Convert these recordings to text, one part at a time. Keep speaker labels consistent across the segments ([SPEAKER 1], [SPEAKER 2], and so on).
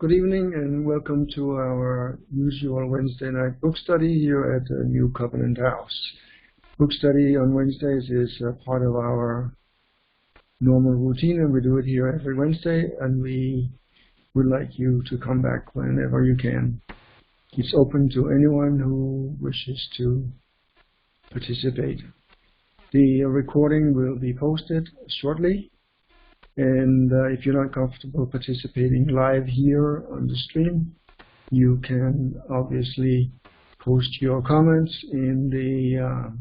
[SPEAKER 1] Good evening and welcome to our usual Wednesday night book study here at the New Covenant House. Book study on Wednesdays is part of our normal routine, and we do it here every Wednesday, and we would like you to come back whenever you can. It's open to anyone who wishes to participate. The recording will be posted shortly. And if you're not comfortable participating live here on the stream, you can obviously post your comments in the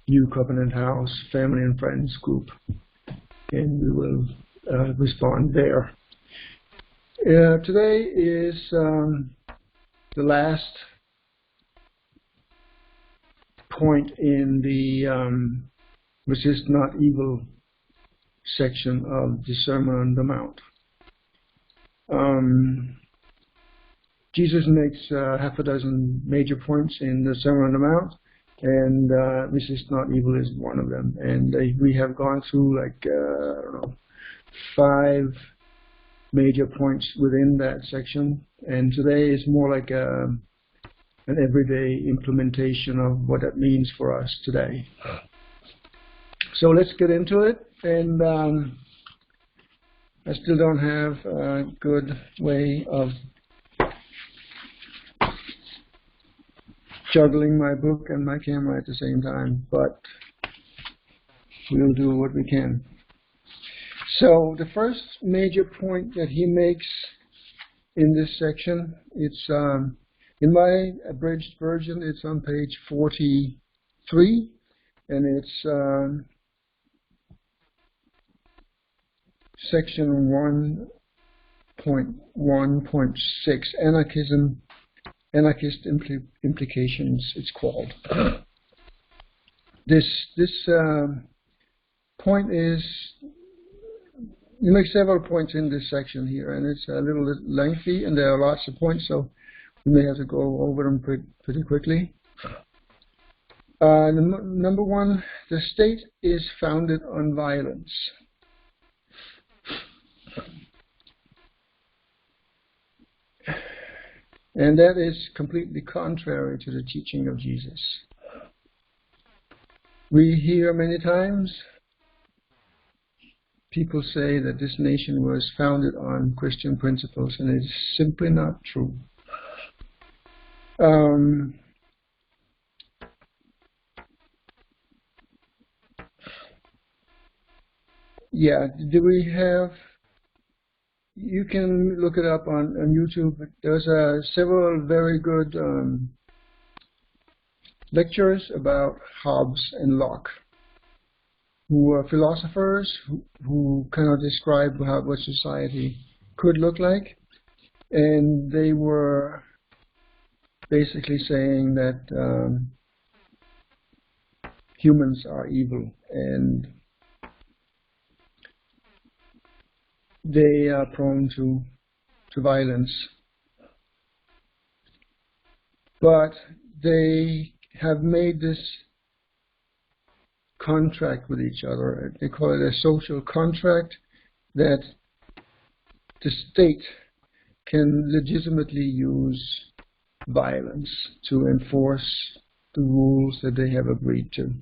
[SPEAKER 1] New Covenant House Family and Friends group, and we will respond there. Today is the last point in the Resist Not Evil section of the Sermon on the Mount. Jesus makes half a dozen major points in the Sermon on the Mount, and resist not evil is one of them. And we have gone through I don't know, 5 major points within that section, and today is more like an everyday implementation of what that means for us today. So let's get into it. And I still don't have a good way of juggling my book and my camera at the same time, but we'll do what we can. So the first major point that he makes in this section, it's in my abridged version, it's on page 43, and it's section 1.1.6, Anarchism, Anarchist Implications, it's called. This point is, you make several points in this section here, and it's a little lengthy, and there are lots of points, so we may have to go over them pretty quickly. Number 1, the state is founded on violence. And that is completely contrary to the teaching of Jesus. We hear many times people say that this nation was founded on Christian principles, and it is simply not true. Yeah, do we have... You can look it up on YouTube. There's several very good lectures about Hobbes and Locke, who are philosophers who kind of describe what society could look like. And they were basically saying that humans are evil, and they are prone to violence. But they have made this contract with each other. They call it a social contract, that the state can legitimately use violence to enforce the rules that they have agreed to.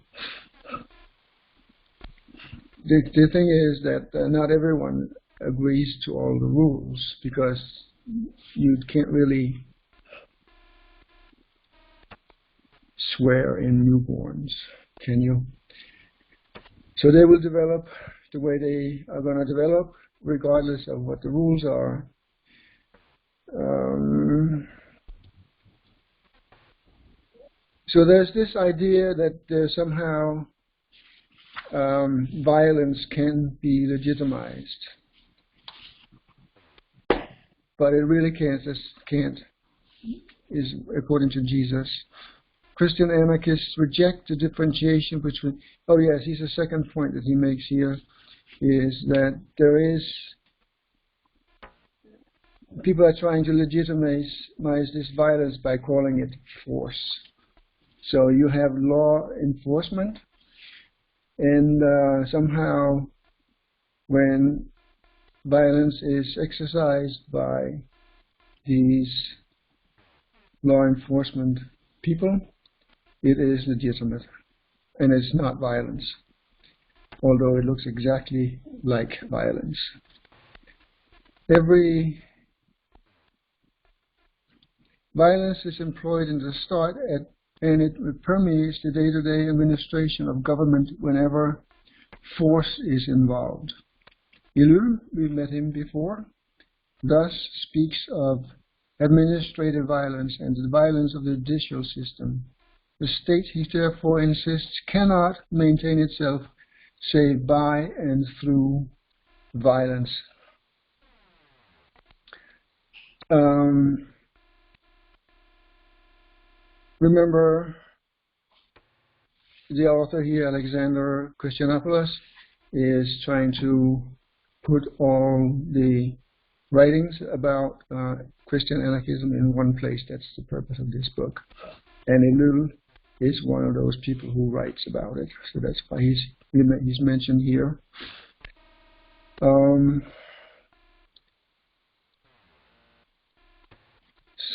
[SPEAKER 1] The thing is that not everyone agrees to all the rules, because you can't really swear in newborns, can you? So they will develop the way they are going to develop, regardless of what the rules are. So there's this idea that somehow violence can be legitimized. But it really can't, is according to Jesus. Christian anarchists reject the differentiation between... Oh yes, here's the second point that he makes here, is that there is... People are trying to legitimize this violence by calling it force. So you have law enforcement, and somehow when violence is exercised by these law enforcement people, it is legitimate, and it's not violence, although it looks exactly like violence. Every violence is employed in the start and it permeates the day-to-day administration of government whenever force is involved. Ilul, we met him before, thus speaks of administrative violence and the violence of the judicial system. The state, he therefore insists, cannot maintain itself save by and through violence. Remember, the author here, Alexander Christianopoulos, is trying to put all the writings about Christian anarchism in one place. That's the purpose of this book. And Ilul is one of those people who writes about it. So that's why he's mentioned here.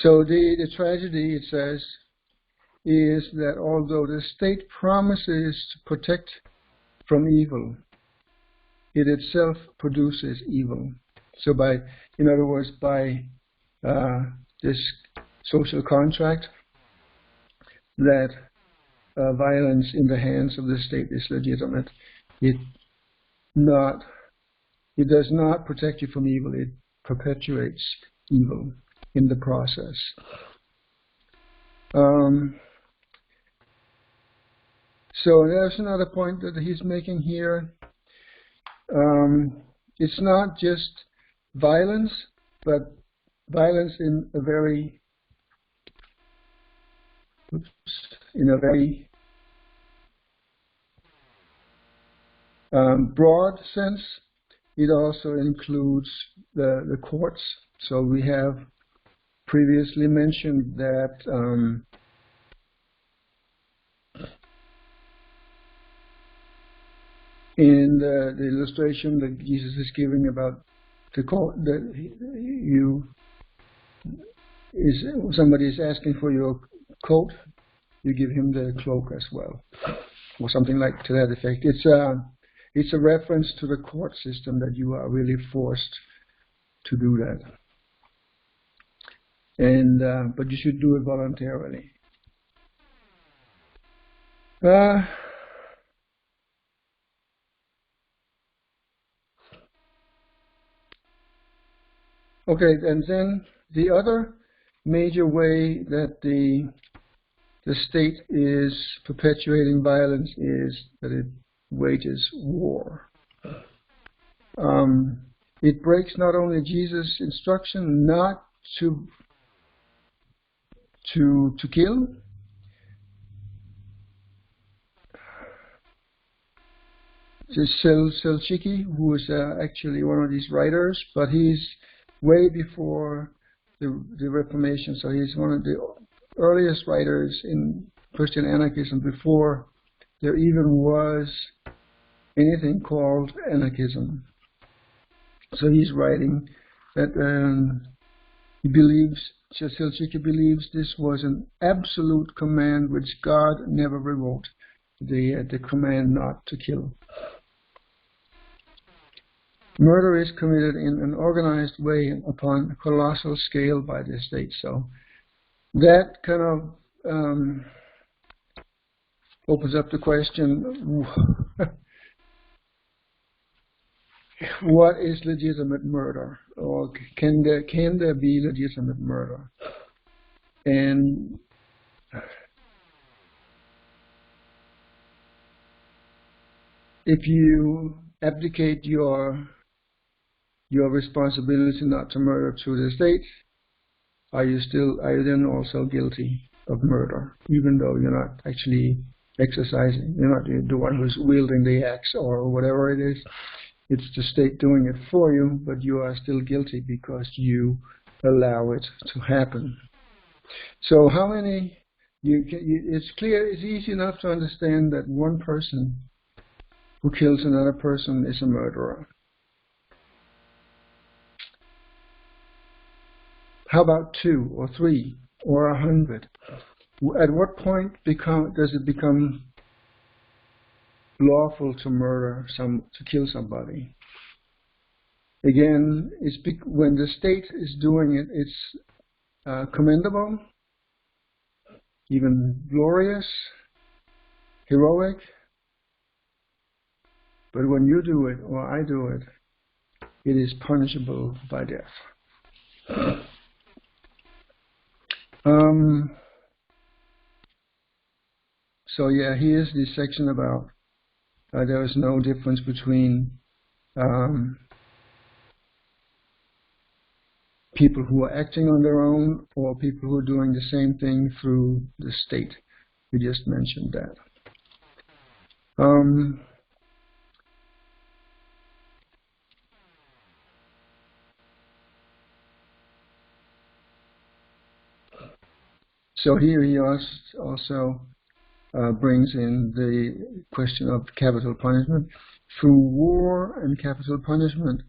[SPEAKER 1] So the tragedy, it says, is that although the state promises to protect from evil, it itself produces evil. So in other words, by this social contract, that violence in the hands of the state is legitimate. It does not protect you from evil, it perpetuates evil in the process. So there's another point that he's making here. It's not just violence, but violence in a very broad sense. It also includes the courts. So we have previously mentioned that in the illustration that Jesus is giving about the court, that somebody is asking for your coat, you give him the cloak as well, or something like to that effect. It's a reference to the court system that you are really forced to do that, and but you should do it voluntarily. Okay, and then the other major way that the state is perpetuating violence is that it wages war. It breaks not only Jesus' instruction not to kill, Selchiki, who is actually one of these writers, but he's way before the Reformation, so he's one of the earliest writers in Christian anarchism before there even was anything called anarchism. So he's writing that he believes, Selchiki believes this was an absolute command which God never revoked, the command not to kill. Murder is committed in an organized way upon a colossal scale by the state. So that kind of opens up the question, what is legitimate murder? Or can there be legitimate murder? And if you abdicate your responsibility not to murder through the state, are you then also guilty of murder, even though you're not actually exercising, you're not the one who's wielding the axe or whatever it is? It's the state doing it for you, but you are still guilty because you allow it to happen. So how many, it's clear, it's easy enough to understand that one person who kills another person is a murderer. How about 2 or 3 or 100? At what point does it become lawful to murder to kill somebody? Again, when the state is doing it, it's commendable, even glorious, heroic. But when you do it or I do it, it is punishable by death. So yeah, here's this section about there is no difference between people who are acting on their own or people who are doing the same thing through the state. We just mentioned that. So here he also brings in the question of capital punishment. Through war and capital punishment,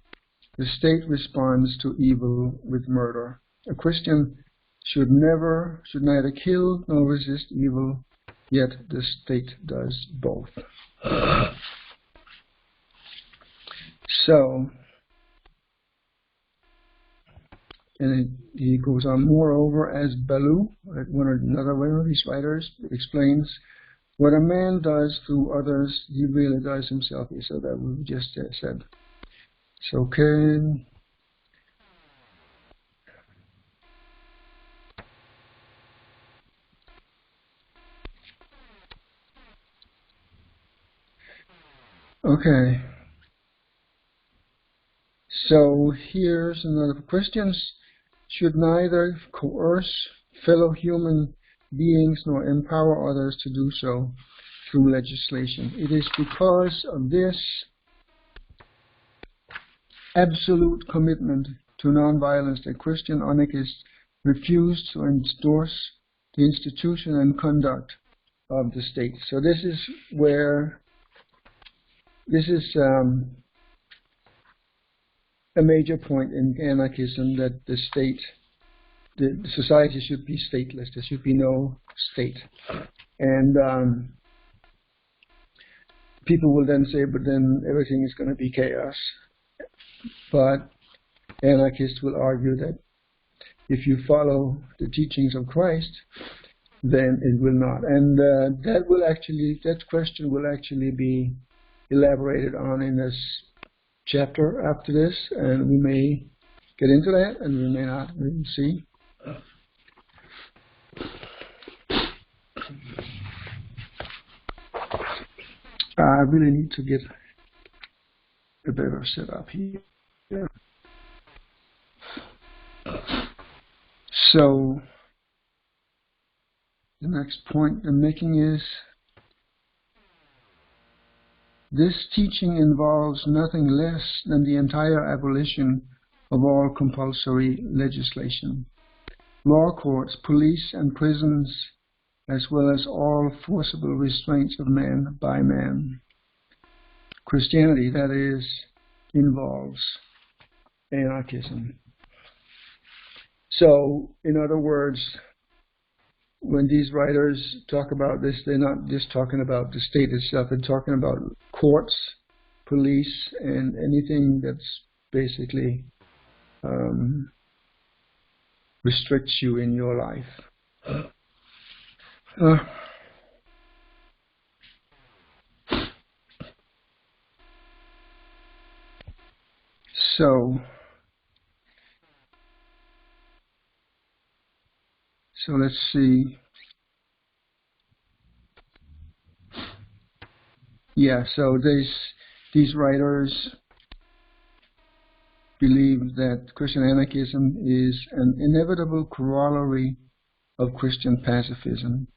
[SPEAKER 1] the state responds to evil with murder. A Christian should neither kill nor resist evil, yet the state does both. So, and he goes on, moreover, as Ballou, another one of these writers, explains, what a man does through others, he really does himself. So that we just said. It's okay. Okay. So here's another. Christians should neither coerce fellow human beings nor empower others to do so through legislation. It is because of this absolute commitment to nonviolence that Christian anarchists refuse to endorse the institution and conduct of the state. So this is a major point in anarchism, that the society should be stateless. There should be no state. And people will then say, but then everything is going to be chaos. But anarchists will argue that if you follow the teachings of Christ, then it will not. And that question will actually be elaborated on in this chapter after this, and we may get into that, and we may not. We will see. I really need to get a better setup here. Yeah. So the next point I'm making is, this teaching involves nothing less than the entire abolition of all compulsory legislation. Law courts, police, and prisons, as well as all forcible restraints of man by man. Christianity, that is, involves anarchism. So, in other words, when these writers talk about this, they're not just talking about the state itself, they're talking about courts, police, and anything that's basically restricts you in your life. So let's see. Yeah, so these writers believe that Christian anarchism is an inevitable corollary of Christian pacifism.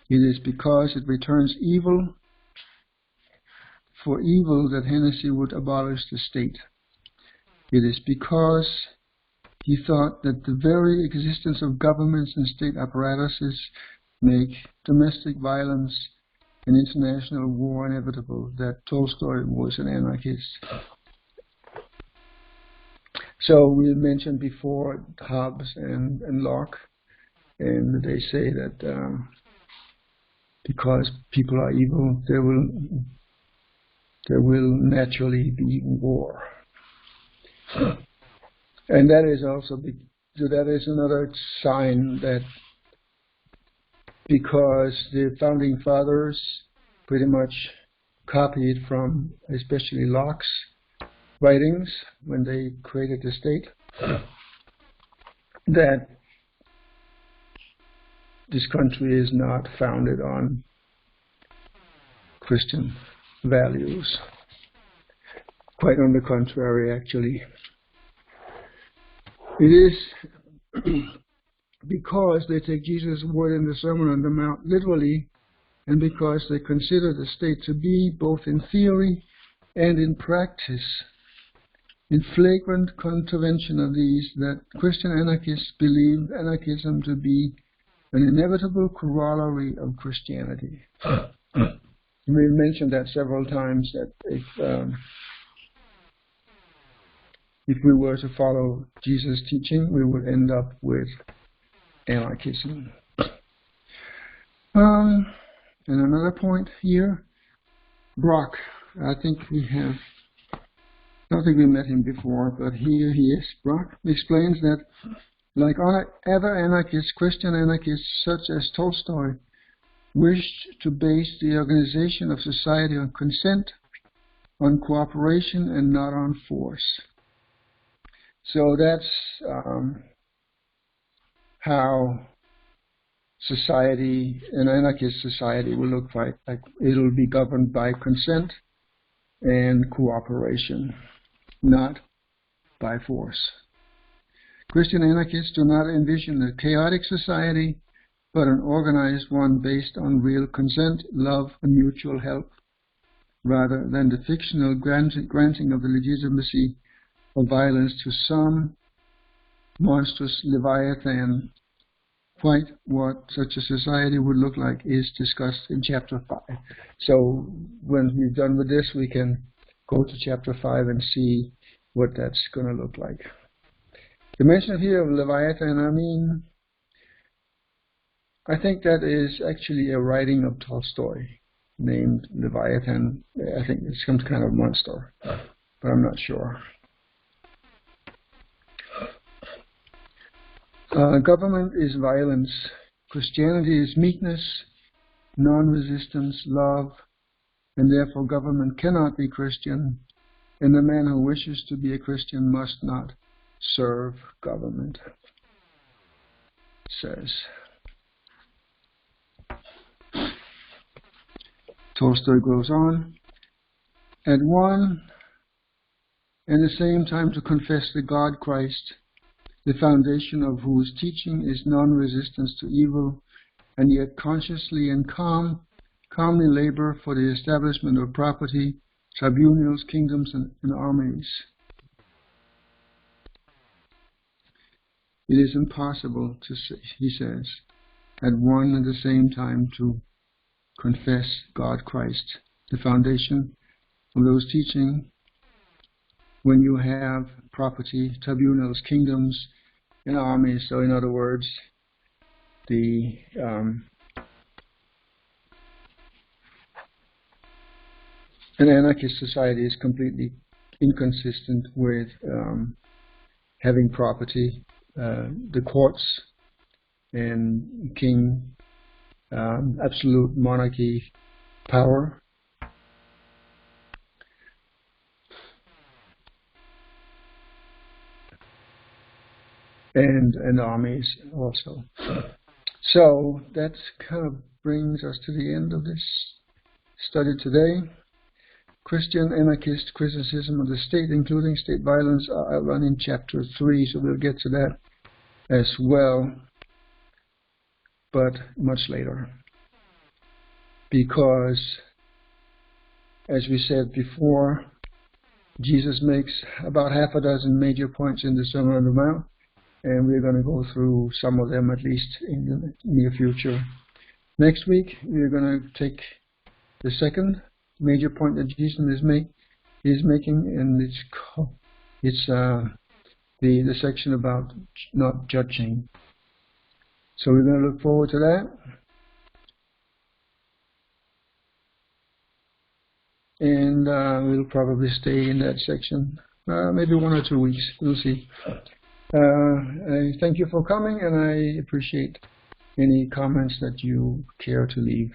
[SPEAKER 1] It is because it returns evil for evil that Hennessy would abolish the state. It is because he thought that the very existence of governments and state apparatuses make domestic violence and international war inevitable that Tolstoy was an anarchist. So we mentioned before Hobbes and Locke, and they say that because people are evil, there will naturally be war, and that is also that is another sign that because the founding fathers pretty much copied from especially Locke's writings when they created the state, that this country is not founded on Christian values. Quite on the contrary, actually. It is because they take Jesus' word in the Sermon on the Mount literally, and because they consider the state to be, both in theory and in practice, in flagrant contravention of these, that Christian anarchists believe anarchism to be an inevitable corollary of Christianity. We mentioned that several times, that if we were to follow Jesus' teaching, we would end up with anarchism. And another point here, Brock. I don't think we met him before, but here he is. Brock explains that, like other anarchists, Christian anarchists such as Tolstoy wished to base the organization of society on consent, on cooperation, and not on force. So that's how society, an anarchist society, will look like. It'll be governed by consent and cooperation, not by force. Christian anarchists do not envision a chaotic society, but an organized one based on real consent, love, and mutual help, rather than the fictional granting of the legitimacy of violence to some monstrous leviathan. Quite what such a society would look like is discussed in Chapter 5. So when we're done with this, we can go to Chapter 5 and see what that's going to look like. The mention here of Leviathan, I think that is actually a writing of Tolstoy named Leviathan. I think it's some kind of monster, but I'm not sure. Government is violence. Christianity is meekness, non-resistance, love, and therefore government cannot be Christian, and the man who wishes to be a Christian must not serve government, says. Tolstoy goes on, at one and the same time to confess the God Christ, the foundation of whose teaching is non-resistance to evil, and yet consciously and calmly labor for the establishment of property, tribunals, kingdoms, and armies. It is impossible to say, he says, at one and the same time to confess God Christ, the foundation of those teaching, when you have property, tribunals, kingdoms, and armies. So in other words, an anarchist society is completely inconsistent with having property, the courts, and king, absolute monarchy power. And armies also. So that kind of brings us to the end of this study today. Christian anarchist criticism of the state, including state violence, are outlined in Chapter 3, so we'll get to that as well, but much later. Because, as we said before, Jesus makes about half a dozen major points in the Sermon on the Mount, and we're going to go through some of them at least in the near future. Next week, we're going to take the second major point that Jesus is making, and it's the section about not judging. So we're going to look forward to that. And we'll probably stay in that section, maybe 1 or 2 weeks. We'll see. I thank you for coming, and I appreciate any comments that you care to leave.